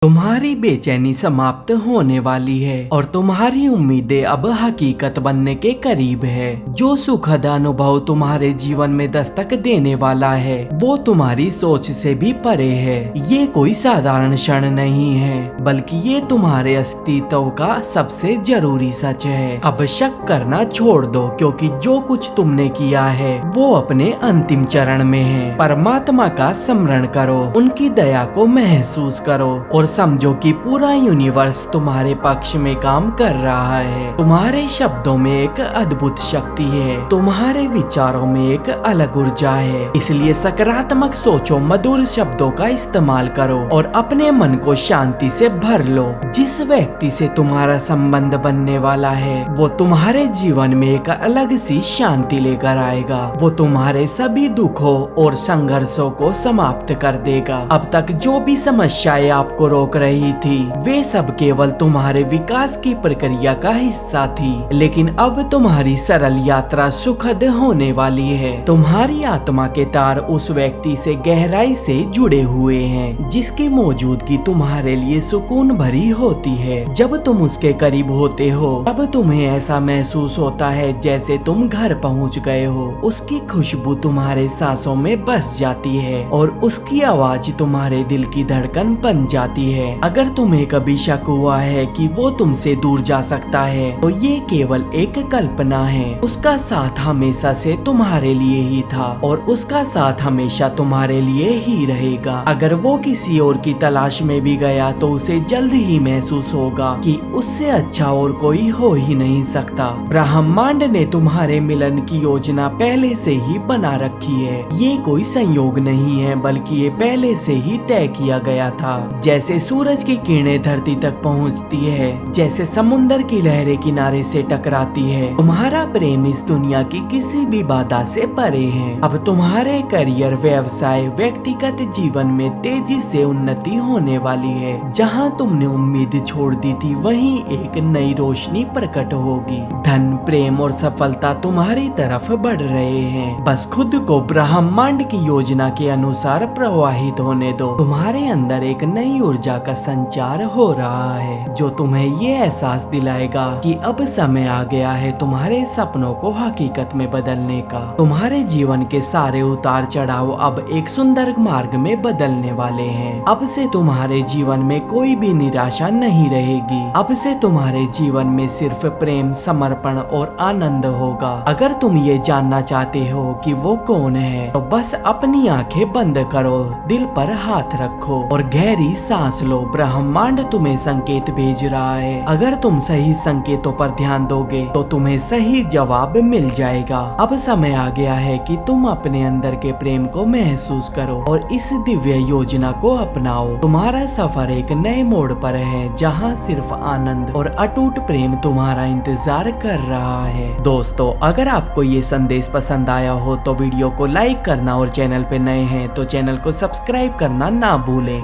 तुम्हारी बेचैनी समाप्त होने वाली है और तुम्हारी उम्मीदें अब हकीकत बनने के करीब है। जो सुखद अनुभव तुम्हारे जीवन में दस्तक देने वाला है वो तुम्हारी सोच से भी परे है। ये कोई साधारण क्षण नहीं है, बल्कि ये तुम्हारे अस्तित्व का सबसे जरूरी सच है। अब शक करना छोड़ दो, क्योंकि जो कुछ तुमने किया है वो अपने अंतिम चरण में है। परमात्मा का स्मरण करो, उनकी दया को महसूस करो और समझो कि पूरा यूनिवर्स तुम्हारे पक्ष में काम कर रहा है। तुम्हारे शब्दों में एक अद्भुत शक्ति है, तुम्हारे विचारों में एक अलग ऊर्जा है। इसलिए सकारात्मक सोचो, मधुर शब्दों का इस्तेमाल करो और अपने मन को शांति से भर लो। जिस व्यक्ति से तुम्हारा संबंध बनने वाला है वो तुम्हारे जीवन में एक अलग सी शांति लेकर आएगा। वो तुम्हारे सभी दुखों और संघर्षों को समाप्त कर देगा। अब तक जो भी समस्याएं आपको रोक रही थी वे सब केवल तुम्हारे विकास की प्रक्रिया का हिस्सा थी, लेकिन अब तुम्हारी सरल यात्रा सुखद होने वाली है। तुम्हारी आत्मा के तार उस व्यक्ति से गहराई से जुड़े हुए हैं जिसकी मौजूदगी तुम्हारे लिए सुकून भरी होती है। जब तुम उसके करीब होते हो तब तुम्हें ऐसा महसूस होता है जैसे तुम घर पहुंच गए हो। उसकी खुशबू तुम्हारे सांसों में बस जाती है और उसकी आवाज तुम्हारे दिल की धड़कन बन जाती है। अगर तुम्हें कभी शक हुआ है कि वो तुमसे दूर जा सकता है तो ये केवल एक कल्पना है। उसका साथ हमेशा से तुम्हारे लिए ही था और उसका साथ हमेशा तुम्हारे लिए ही रहेगा। अगर वो किसी और की तलाश में भी गया तो उसे जल्द ही महसूस होगा कि उससे अच्छा और कोई हो ही नहीं सकता। ब्रह्मांड ने तुम्हारे मिलन की योजना पहले से ही बना रखी है। ये कोई संयोग नहीं है, बल्कि ये पहले से ही तय किया गया था। जैसे सूरज की किरणें धरती तक पहुंचती है, जैसे समुंदर की लहरें किनारे से टकराती है, तुम्हारा प्रेम इस दुनिया की किसी भी बाधा से परे है। अब तुम्हारे करियर, व्यवसाय, व्यक्तिगत जीवन में तेजी से उन्नति होने वाली है। जहां तुमने उम्मीद छोड़ दी थी वहीं एक नई रोशनी प्रकट होगी। धन, प्रेम और सफलता तुम्हारी तरफ बढ़ रहे हैं। बस खुद को ब्रह्मांड की योजना के अनुसार प्रवाहित होने दो। तुम्हारे अंदर एक नई ऊर्जा का संचार हो रहा है जो तुम्हें ये एहसास दिलाएगा कि अब समय आ गया है तुम्हारे सपनों को हकीकत में बदलने का। तुम्हारे जीवन के सारे उतार चढ़ाव अब एक सुंदर मार्ग में बदलने वाले हैं। अब से तुम्हारे जीवन में कोई भी निराशा नहीं रहेगी। अब से तुम्हारे जीवन में सिर्फ प्रेम, समर्पण और आनंद होगा। अगर तुम ये जानना चाहते हो कि वो कौन है तो बस अपनी आंखें बंद करो, दिल पर हाथ रखो और गहरी सांस लो। ब्रह्मांड तुम्हें संकेत भेज रहा है। अगर तुम सही संकेतों पर ध्यान दोगे तो तुम्हें सही जवाब मिल जाएगा। अब समय आ गया है कि तुम अपने अंदर के प्रेम को महसूस करो और इस दिव्य योजना को अपनाओ। तुम्हारा सफर एक नए मोड़ पर है जहां सिर्फ आनंद और अटूट प्रेम तुम्हारा इंतजार कर रहा है। दोस्तों, अगर आपको ये संदेश पसंद आया हो तो वीडियो को लाइक करना और चैनल पे नए हैं तो चैनल को सब्सक्राइब करना ना भूलें।